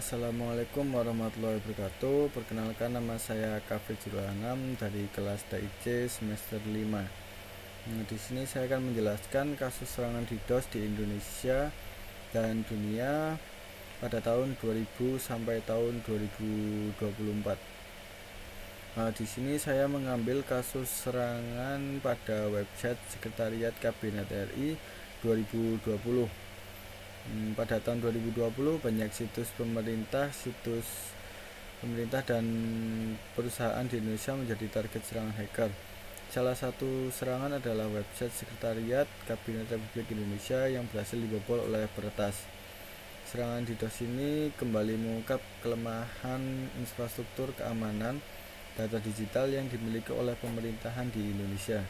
Assalamualaikum warahmatullahi wabarakatuh. Perkenalkan, nama saya Kafir Julanam dari kelas DIC semester 5. Di sini saya akan menjelaskan kasus serangan DDoS di Indonesia dan dunia pada tahun 2000 sampai tahun 2024. Di sini saya mengambil kasus serangan pada website Sekretariat Kabinet RI 2020. Pada tahun 2020 banyak situs pemerintah dan perusahaan di Indonesia menjadi target serangan hacker. Salah satu serangan adalah website Sekretariat Kabinet Republik Indonesia yang berhasil dibobol oleh peretas. Serangan DDoS ini kembali mengungkap kelemahan infrastruktur keamanan data digital yang dimiliki oleh pemerintahan di Indonesia.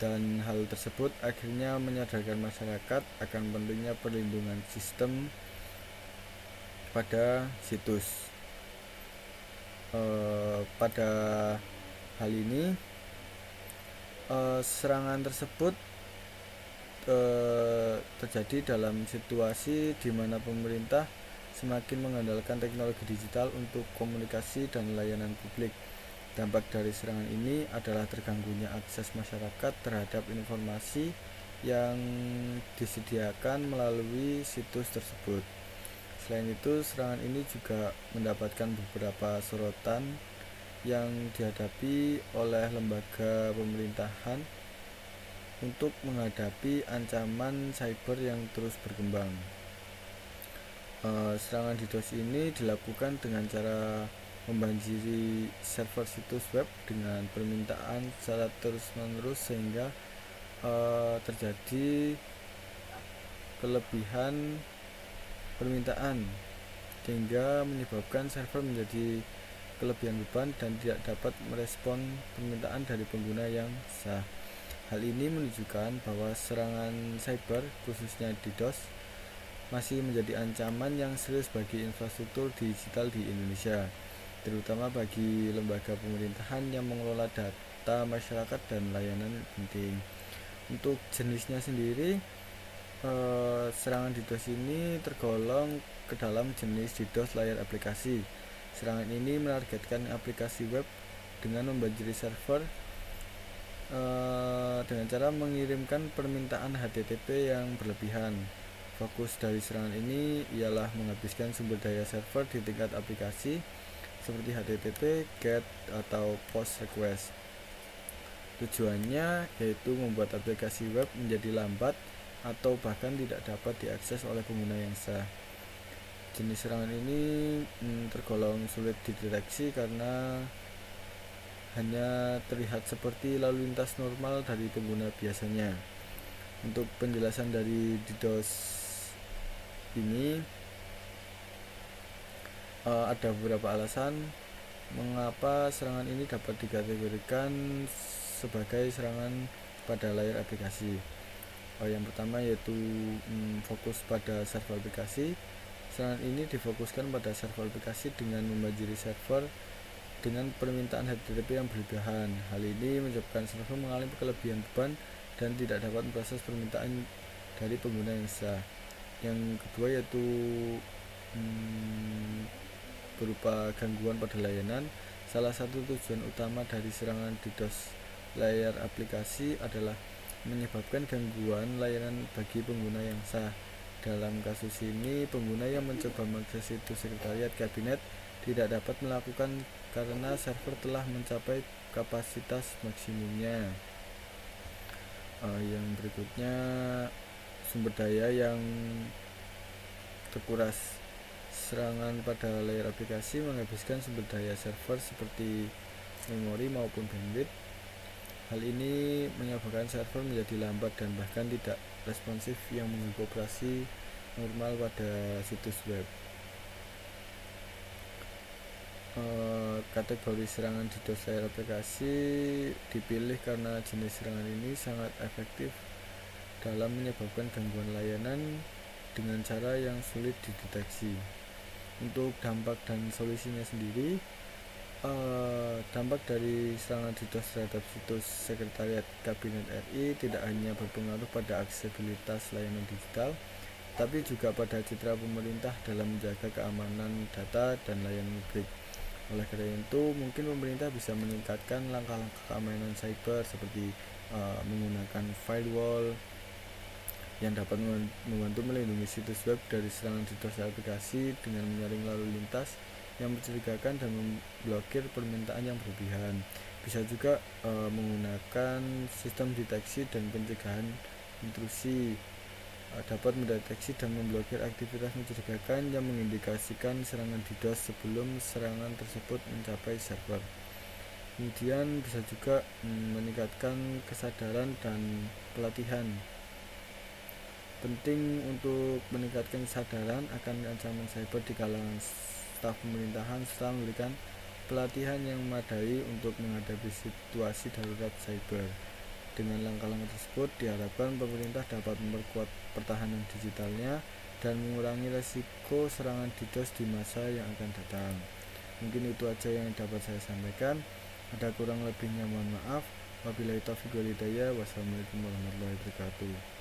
Dan hal tersebut akhirnya menyadarkan masyarakat akan pentingnya perlindungan sistem pada situs. Pada hal ini, serangan tersebut terjadi dalam situasi di mana pemerintah semakin mengandalkan teknologi digital untuk komunikasi dan layanan publik. Dampak dari serangan ini adalah terganggunya akses masyarakat terhadap informasi yang disediakan melalui situs tersebut. Selain itu, serangan ini juga mendapatkan beberapa sorotan yang dihadapi oleh lembaga pemerintahan untuk menghadapi ancaman cyber yang terus berkembang. Serangan DDoS ini dilakukan dengan cara membanjiri server situs web dengan permintaan secara terus-menerus sehingga terjadi kelebihan permintaan sehingga menyebabkan server menjadi kelebihan beban dan tidak dapat merespon permintaan dari pengguna yang sah. Hal ini menunjukkan bahwa serangan cyber, khususnya DDoS, masih menjadi ancaman yang serius bagi infrastruktur digital di Indonesia, terutama bagi lembaga pemerintahan yang mengelola data masyarakat dan layanan penting. Untuk jenisnya sendiri, serangan DDoS ini tergolong ke dalam jenis DDoS layar aplikasi. Serangan ini menargetkan aplikasi web dengan membanjiri server dengan cara mengirimkan permintaan HTTP yang berlebihan. Fokus dari serangan ini ialah menghabiskan sumber daya server di tingkat aplikasi seperti HTTP, GET, atau POST request. Tujuannya yaitu membuat aplikasi web menjadi lambat atau bahkan tidak dapat diakses oleh pengguna yang sah. Jenis serangan ini tergolong sulit dideteksi karena hanya terlihat seperti lalu lintas normal dari pengguna biasanya. Untuk penjelasan dari DDoS ini, ada beberapa alasan mengapa serangan ini dapat dikategorikan sebagai serangan pada layar aplikasi. Yang pertama yaitu fokus pada server aplikasi. Serangan ini difokuskan pada server aplikasi dengan membanjiri server dengan permintaan HTTP yang berlebihan. Hal ini menyebabkan server mengalami kelebihan beban dan tidak dapat memproses permintaan dari pengguna yang sah. Yang kedua yaitu berupa gangguan pada layanan. Salah satu tujuan utama dari serangan DDoS layar aplikasi adalah menyebabkan gangguan layanan bagi pengguna yang sah. Dalam kasus ini, pengguna yang mencoba mengakses situs Sekretariat Kabinet tidak dapat melakukan karena server telah mencapai kapasitas maksimumnya. Yang berikutnya, sumber daya yang terkuras. Serangan pada layar aplikasi menghabiskan sumber daya server seperti memori maupun bandwidth. Hal ini menyebabkan server menjadi lambat dan bahkan tidak responsif yang mengganggu operasi normal pada situs web. Kategori serangan DDoS layar aplikasi dipilih karena jenis serangan ini sangat efektif dalam menyebabkan gangguan layanan dengan cara yang sulit dideteksi. Untuk dampak dan solusinya sendiri, dampak dari serangan DDoS terhadap situs Sekretariat Kabinet RI tidak hanya berpengaruh pada aksesibilitas layanan digital, tetapi juga pada citra pemerintah dalam menjaga keamanan data dan layanan publik. Oleh karena itu, mungkin pemerintah bisa meningkatkan langkah-langkah keamanan cyber seperti menggunakan firewall yang dapat membantu melindungi situs web dari serangan DDoS aplikasi dengan menyaring lalu lintas yang mencurigakan dan memblokir permintaan yang berlebihan. Bisa juga menggunakan sistem deteksi dan pencegahan intrusi, dapat mendeteksi dan memblokir aktivitas mencurigakan yang mengindikasikan serangan DDoS sebelum serangan tersebut mencapai server. Kemudian bisa juga meningkatkan kesadaran dan pelatihan. Penting untuk meningkatkan kesadaran akan ancaman cyber di kalangan staf pemerintahan serta memberikan pelatihan yang memadai untuk menghadapi situasi darurat cyber. Dengan langkah-langkah tersebut diharapkan pemerintah dapat memperkuat pertahanan digitalnya dan mengurangi resiko serangan DDoS di masa yang akan datang. Mungkin itu aja yang dapat saya sampaikan. Ada kurang lebihnya mohon maaf. Wabillahi taufiq wal hidayah. Wassalamualaikum warahmatullahi wabarakatuh.